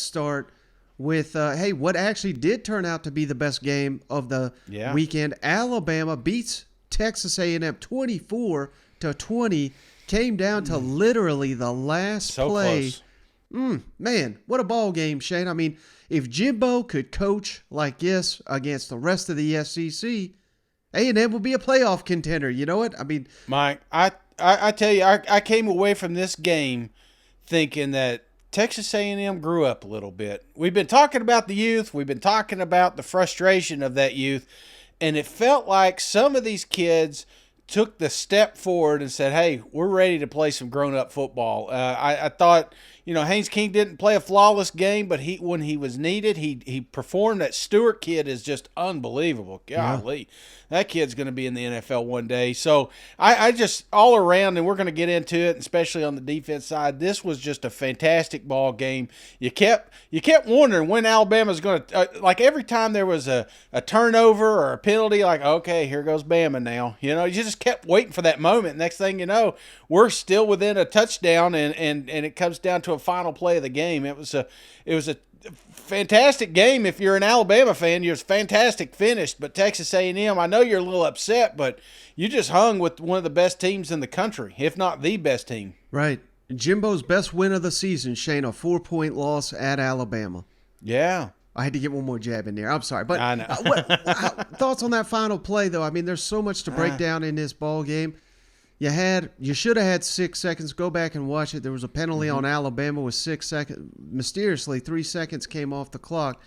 start with, hey, what actually did turn out to be the best game of the weekend. Alabama beats Texas A&M 24-20. Came down to literally the last play. Close. Man, what a ball game, Shane. I mean, if Jimbo could coach like this against the rest of the SEC, A&M will be a playoff contender. You know what? I mean, Mike, I tell you, I came away from this game thinking that Texas A&M grew up a little bit. We've been talking about the youth. We've been talking about the frustration of that youth. And it felt like some of these kids took the step forward and said, hey, we're ready to play some grown-up football. I thought, Haynes King didn't play a flawless game, but when he was needed, he performed. That Stewart kid is just unbelievable. Golly. That kid's going to be in the NFL one day. So I just, all around, and we're going to get into it, especially on the defense side, this was just a fantastic ball game. You kept wondering when Alabama's going to, like every time there was a turnover or a penalty, like, okay, here goes Bama now. You just kept waiting for that moment. Next thing you know, we're still within a touchdown, and it comes down to a final play of the game. It was a fantastic game. If you're an Alabama fan, you're fantastic finish. But Texas A&M, I know you're a little upset, but you just hung with one of the best teams in the country, if not the best team. Right. Jimbo's best win of the season, Shane, a 4-point loss at Alabama. Yeah. I had to get one more jab in there. I'm sorry. But I know. Thoughts on that final play, though? I mean, there's so much to break down in this ball game. You should have had 6 seconds. Go back and watch it. There was a penalty on Alabama with 6 seconds. Mysteriously, 3 seconds came off the clock.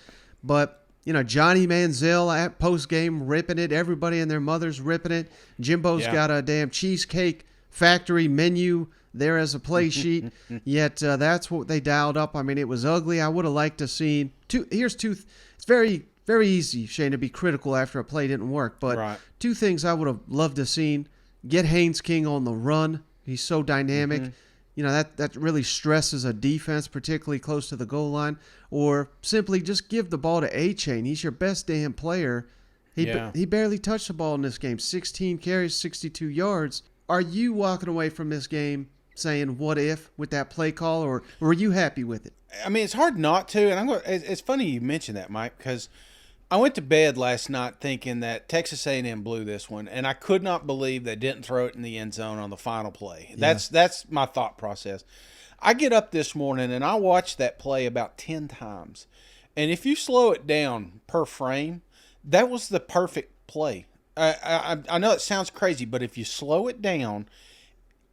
But, Johnny Manziel at postgame ripping it. Everybody and their mother's ripping it. Jimbo's got a damn Cheesecake Factory menu there as a play sheet. Yet that's what they dialed up. I mean, it was ugly. I would have liked to see it's very, very easy, Shane, to be critical after a play didn't work. But two things I would have loved to seen. Get Haynes King on the run. He's so dynamic. That really stresses a defense, particularly close to the goal line. Or simply just give the ball to A-Chain. He's your best damn player. He barely touched the ball in this game. 16 carries, 62 yards. Are you walking away from this game saying what if with that play call, or were you happy with it? I mean, it's hard not to. And it's funny you mentioned that, Mike, because I went to bed last night thinking that Texas A&M blew this one, and I could not believe they didn't throw it in the end zone on the final play. That's my thought process. I get up this morning, and I watched that play about 10 times. And if you slow it down per frame, that was the perfect play. I know it sounds crazy, but if you slow it down,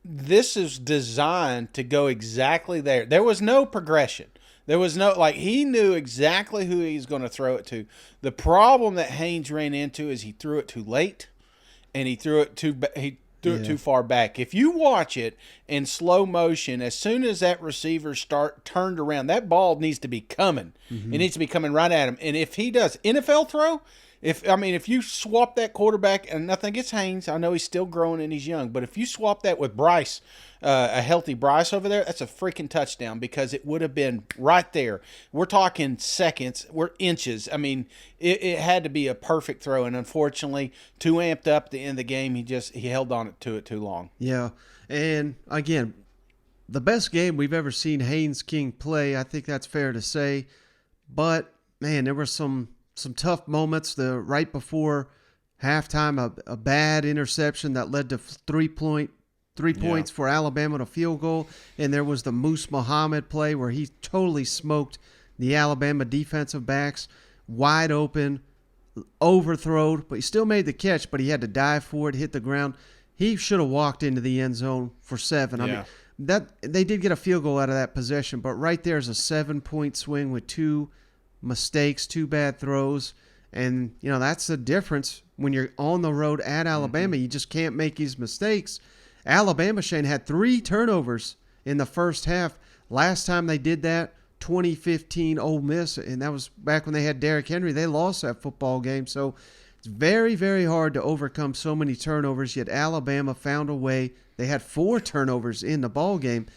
this is designed to go exactly there. There was no progression. There was no, he knew exactly who he was going to throw it to. The problem that Haynes ran into is he threw it too late, and he threw it too far back. If you watch it in slow motion, as soon as that receiver turned around, that ball needs to be coming. It needs to be coming right at him. And if he does NFL throw, if you swap that quarterback, and nothing against Haynes, I know he's still growing and he's young, but if you swap that with Bryce, a healthy Bryce over there, that's a freaking touchdown, because it would have been right there. We're talking seconds, we're inches. I mean, it had to be a perfect throw, and unfortunately, too amped up at the end of the game, he held on to it too long. Yeah, and again, the best game we've ever seen Haynes King play, I think that's fair to say, but man, there were some tough moments. Right before halftime, a bad interception that led to 3 points for Alabama to field goal. And there was the Moose Muhammad play where he totally smoked the Alabama defensive backs, wide open, overthrown, but he still made the catch, but he had to dive for it, hit the ground. He should have walked into the end zone for 7. I mean, that they did get a field goal out of that possession, but right there's a 7-point swing with 2 mistakes, 2 bad throws, and that's the difference when you're on the road at Alabama. You just can't make these mistakes. Alabama, Shane, had 3 turnovers in the first half. Last time they did that, 2015 Ole Miss, and that was back when they had Derrick Henry. They lost that football game, so it's very, very hard to overcome so many turnovers, yet Alabama found a way. They had 4 turnovers in the ball game.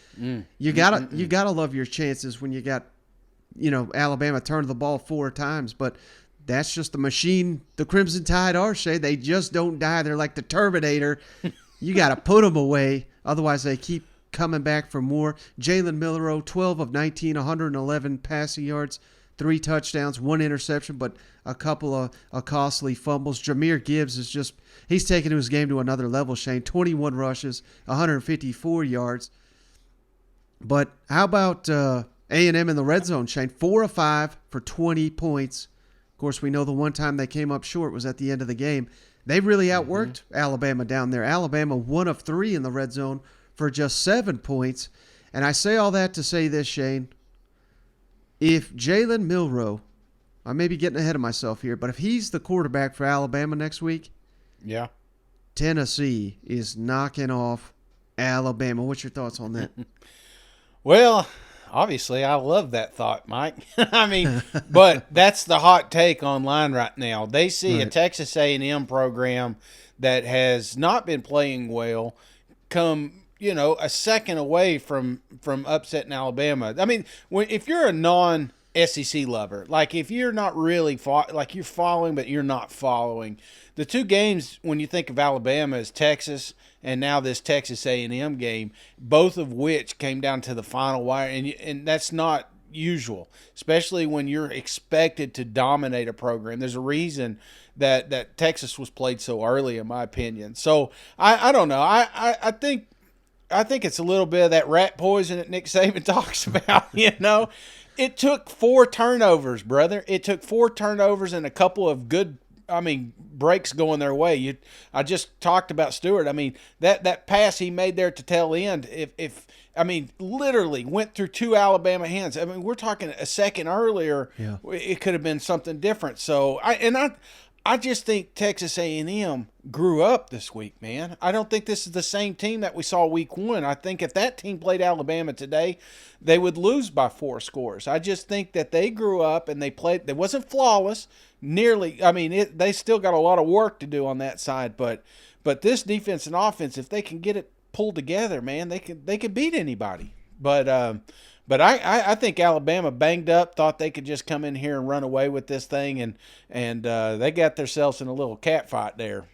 You gotta love your chances when you got Alabama turned the ball 4 times, but that's just the machine the Crimson Tide are, Shay. They just don't die. They're like the Terminator. You got to put them away. Otherwise, they keep coming back for more. Jalen Milroe, 12 of 19, 111 passing yards, 3 touchdowns, 1 interception, but a couple of costly fumbles. Jahmyr Gibbs is just, he's taking his game to another level, Shane. 21 rushes, 154 yards. But how about A&M in the red zone, Shane? 4 of 5 for 20 points. Of course, we know the one time they came up short was at the end of the game. They really outworked Alabama down there. Alabama 1 of 3 in the red zone for just 7 points. And I say all that to say this, Shane. If Jalen Milroe, I may be getting ahead of myself here, but if he's the quarterback for Alabama next week, yeah, Tennessee is knocking off Alabama. What's your thoughts on that? Well, obviously, I love that thought, Mike. I mean, but that's the hot take online right now. They see a Texas A&M program that has not been playing well come, a second away from upsetting Alabama. I mean, if you're a non-SEC lover, like if you're not really like you're following but you're not following, the two games when you think of Alabama is Texas and now this Texas A&M game, both of which came down to the final wire, and that's not usual, especially when you're expected to dominate a program. There's a reason that Texas was played so early, in my opinion. So I don't know. I think it's a little bit of that rat poison that Nick Saban talks about. It took 4 turnovers, brother. It took 4 turnovers and a couple of good, breaks going their way. I just talked about Stewart. I mean, that pass he made there to tail end, literally went through 2 Alabama hands. I mean, we're talking a second earlier. Yeah. It could have been something different. So I just think Texas A&M grew up this week, man. I don't think this is the same team that we saw week 1. I think if that team played Alabama today, they would lose by 4 scores. I just think that they grew up and they played. It wasn't flawless, nearly. I mean, they still got a lot of work to do on that side. But this defense and offense, if they can get it pulled together, man, they could beat anybody. But I think Alabama banged up, thought they could just come in here and run away with this thing, and they got themselves in a little cat fight there.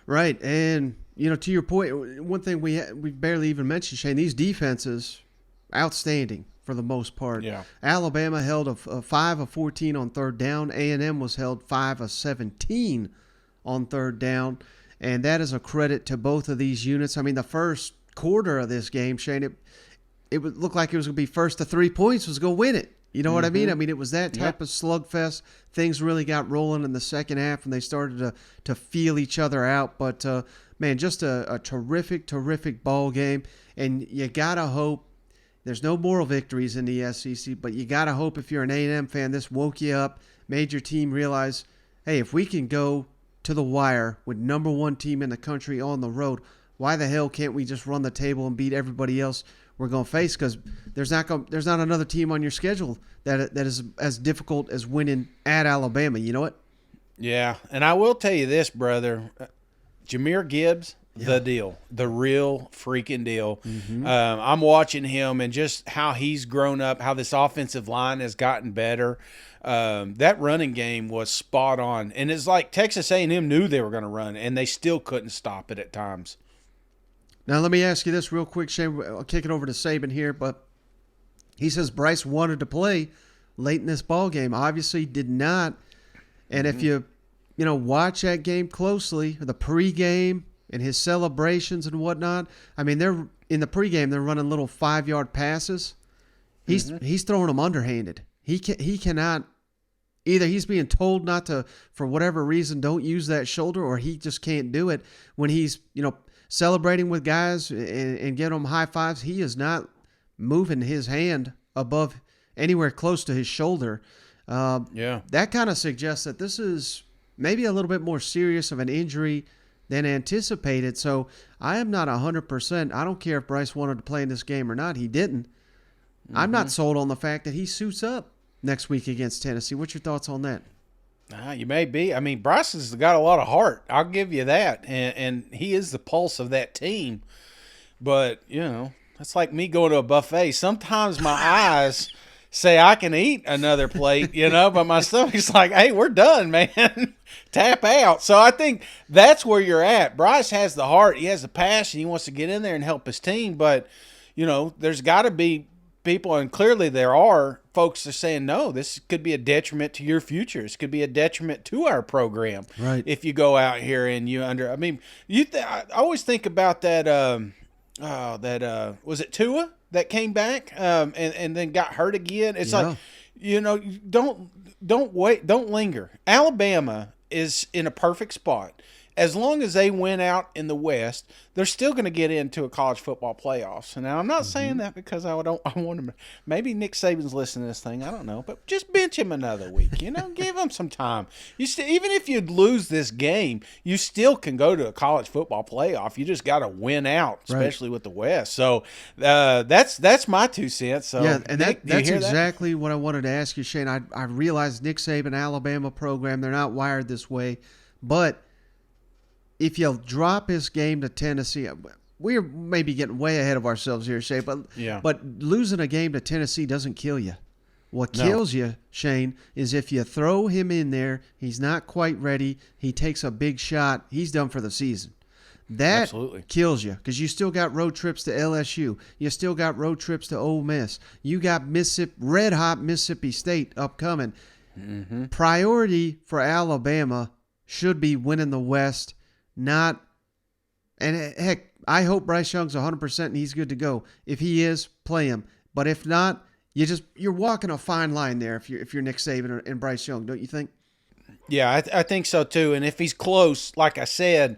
Right, and to your point, one thing we barely even mentioned, Shane, these defenses, outstanding for the most part. Yeah. Alabama held a 5 of 14 on third down. A&M was held 5 of 17 on third down, and that is a credit to both of these units. I mean, the first quarter of this game, Shane, it would look like it was going to be first to 3 points was going to win it. You know what I mean? I mean, it was that type of slugfest. Things really got rolling in the second half, and they started to feel each other out. But, man, just a terrific, terrific ball game. And you got to hope there's no moral victories in the SEC, but you got to hope if you're an A&M fan, this woke you up, made your team realize, hey, if we can go to the wire with number 1 team in the country on the road, why the hell can't we just run the table and beat everybody else we're going to face? Because there's not another team on your schedule that is as difficult as winning at Alabama. You know what? Yeah, and I will tell you this, brother. Jahmyr Gibbs, the deal, the real freaking deal. I'm watching him and just how he's grown up, how this offensive line has gotten better. That running game was spot on, and it's like Texas A&M knew they were going to run, and they still couldn't stop it at times. Now, let me ask you this real quick, Shane. I'll kick it over to Saban here, but he says Bryce wanted to play late in this ball game. Obviously did not. And if you watch that game closely, the pregame and his celebrations and whatnot, I mean, they're in the pregame, they're running little 5-yard passes. He's throwing them underhanded. He cannot. Either he's being told not to, for whatever reason, don't use that shoulder, or he just can't do it when he's, celebrating with guys and giving them high fives. He is not moving his hand above anywhere close to his shoulder. That kind of suggests that this is maybe a little bit more serious of an injury than anticipated. So I am not 100%. I don't care if Bryce wanted to play in this game or not. He didn't. I'm not sold on the fact that he suits up next week against Tennessee. What's your thoughts on that? You may be. I mean, Bryce has got a lot of heart. I'll give you that. And he is the pulse of that team. But, that's like me going to a buffet. Sometimes my eyes say I can eat another plate, but my stomach's like, hey, we're done, man. Tap out. So I think that's where you're at. Bryce has the heart. He has the passion. He wants to get in there and help his team. But there's got to be people, and clearly there are folks that are saying, no, this could be a detriment to your future. This could be a detriment to our program. Right. If you go out here and I always think about that, was it Tua that came back, and then got hurt again? It's like, don't wait, don't linger. Alabama is in a perfect spot. As long as they win out in the West, they're still going to get into a college football playoffs. And now I'm not saying that because I want him. Maybe Nick Saban's listening to this thing. I don't know, but just bench him another week. Give him some time. Even if you lose this game, you still can go to a college football playoff. You just got to win out, especially with the West. So that's my 2 cents. So yeah, and Nick, that's exactly what I wanted to ask you, Shane. I realize Nick Saban, Alabama program, they're not wired this way, but if you drop his game to Tennessee, we're maybe getting way ahead of ourselves here, Shane, but losing a game to Tennessee doesn't kill you. What kills you, Shane, is if you throw him in there, he's not quite ready, he takes a big shot, he's done for the season. That Absolutely. kills you because you still got road trips to LSU. You still got road trips to Ole Miss. You got red-hot Mississippi State upcoming. Mm-hmm. Priority for Alabama should be winning the West. And heck, I hope Bryce Young's 100% and he's good to go. If he is, play him. But if not, you're walking a fine line there if you're Nick Saban and Bryce Young, don't you think? Yeah, I think so too. And if he's close, like I said,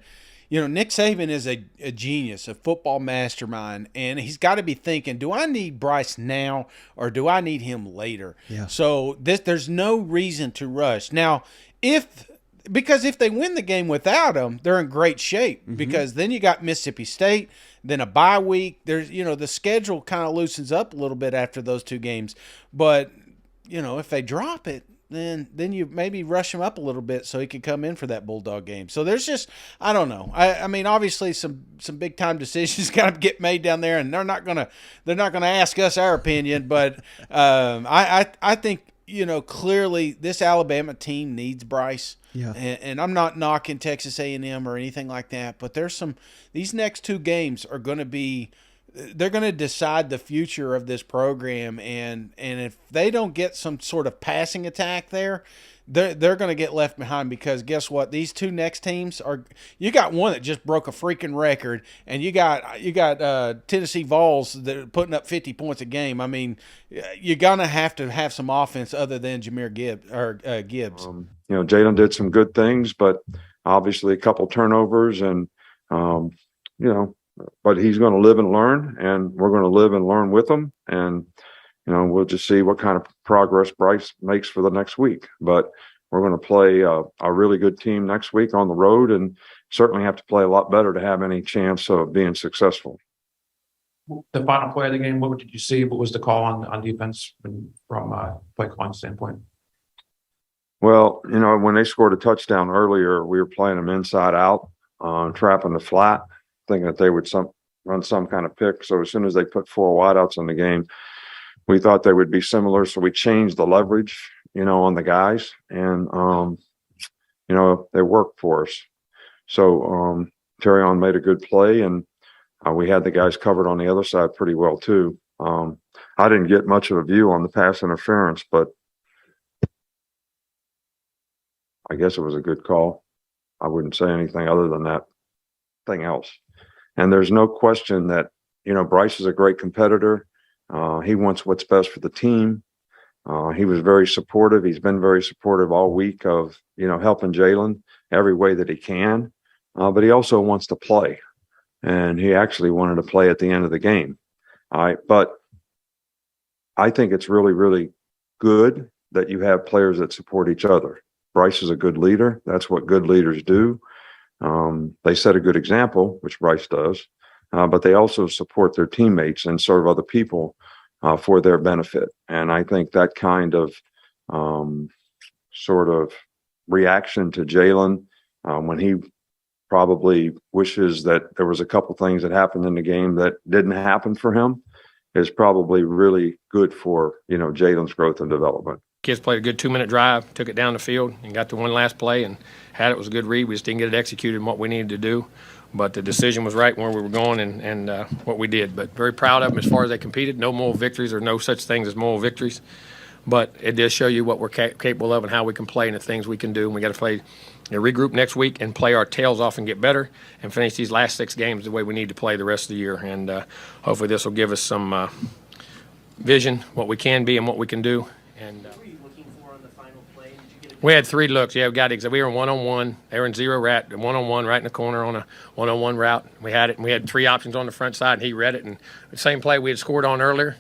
Nick Saban is a genius, a football mastermind, and he's got to be thinking, do I need Bryce now or do I need him later? Yeah. So there's no reason to rush. Now, because if they win the game without him, they're in great shape because then you got Mississippi State, then a bye week. There's, the schedule kind of loosens up a little bit after those 2 games. But, if they drop it, then you maybe rush him up a little bit so he can come in for that Bulldog game. So there's just, I don't know. I mean, obviously some big time decisions got to get made down there, and they're not gonna ask us our opinion. But I think clearly this Alabama team needs Bryce. Yeah. And I'm not knocking Texas A&M or anything like that, but these next 2 games are going to be, they're going to decide the future of this program. And if they don't get some sort of passing attack there, they're going to get left behind because guess what? These 2 next teams you got one that just broke a freaking record, and you got Tennessee Vols that are putting up 50 points a game. I mean, you're going to have some offense other than Jahmyr Gibbs. Jalen did some good things, but obviously a couple turnovers, and but he's going to live and learn, and we're going to live and learn with him, and we'll just see what kind of progress Bryce makes for the next week. But we're going to play a really good team next week on the road, and certainly have to play a lot better to have any chance of being successful. The final play of the game, what did you see? What was the call on defense from a play calling standpoint? Well, when they scored a touchdown earlier, we were playing them inside out, trapping the flat, thinking that they would run some kind of pick. So as soon as they put 4 wideouts in the game, we thought they would be similar. So we changed the leverage, on the guys, and they worked for us. So Terrion made a good play, and we had the guys covered on the other side pretty well too. I didn't get much of a view on the pass interference, but I guess it was a good call. I wouldn't say anything other than that thing else. And there's no question that, Bryce is a great competitor. He wants what's best for the team. He was very supportive. He's been very supportive all week of, helping Jalen every way that he can. But he also wants to play. And he actually wanted to play at the end of the game. But I think it's really, really good that you have players that support each other. Bryce is a good leader. That's what good leaders do. They set a good example, which Bryce does, but they also support their teammates and serve other people for their benefit. And I think that kind of sort of reaction to Jalen when he probably wishes that there was a couple things that happened in the game that didn't happen for him is probably really good for, Jalen's growth and development. Kids played a good 2-minute drive, took it down the field, and got to one last play and had it. Was a good read. We just didn't get it executed in what we needed to do. but the decision was right where we were going and what we did. But very proud of them as far as they competed. No moral victories or no such things as moral victories. But it does show you what we're capable of and how we can play and the things we can do. And we got to play, regroup next week and play our tails off and get better and finish these last 6 games the way we need to play the rest of the year. And hopefully this will give us some vision, what we can be and what we can do. And What were you looking for on the final play? Did you get a we had 3 looks. Yeah, we were in one-on-one. They were in zero route, one-on-one right in the corner on a one-on-one route. We had it, and we had 3 options on the front side, and he read it. And the same play we had scored on earlier,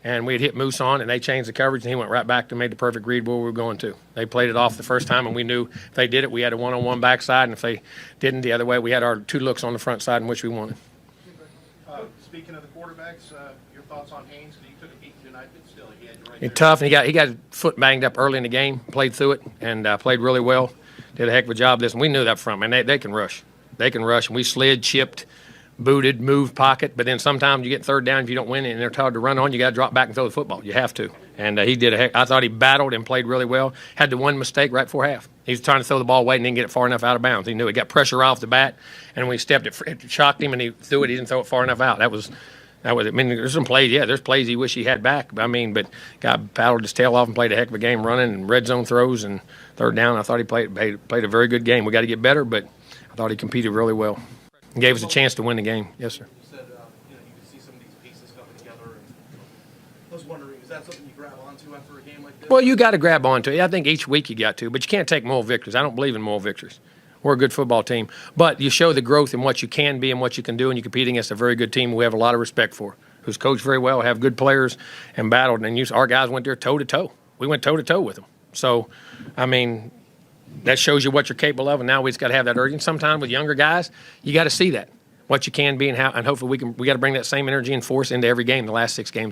and we had hit Moose on, and they changed the coverage, and he went right back to made the perfect read where we were going to. They played it off the first time, and we knew if they did it, we had a one-on-one backside, and if they didn't the other way, we had our 2 looks on the front side in which we wanted. Speaking of the quarterbacks, your thoughts on Haynes? He took a beat tonight, but still, he had you right He's there. tough, and he got his foot banged up early in the game, played through it, and played really well. Did a heck of a job this, and we knew that front, man. They can rush. They can rush, and we slid, chipped, booted, moved pocket, but then sometimes you get 3rd down if you don't win it, and they're hard to run on. You got to drop back and throw the football. You have to. And he did a heck. I thought he battled and played really well. Had the one mistake right before half. He was trying to throw the ball away and didn't get it far enough out of bounds. He knew it got pressure off the bat, and when he stepped it shocked him, and he threw it. He didn't throw it far enough out. That was. I mean, there's some plays. Yeah, there's plays he wish he had back. I mean, but guy paddled his tail off and played a heck of a game running and red zone throws and 3rd down. I thought he played a very good game. We got to get better, but I thought he competed really well. And gave us a chance to win the game. Yes, sir. You said you could see some of these pieces coming together. And I was wondering, is that something you grab onto after a game like this? Well, you got to grab onto it. I think each week you got to, but you can't take moral victories. I don't believe in moral victories. We're a good football team, but you show the growth in what you can be and what you can do, and you compete against a very good team we have a lot of respect for, who's coached very well, have good players, and battled. And our guys went there toe-to-toe. We went toe-to-toe with them. So, I mean, that shows you what you're capable of, and now we just got to have that urgency. Sometimes with younger guys, you got to see that, what you can be and how, and hopefully we got to bring that same energy and force into every game, the last 6 games.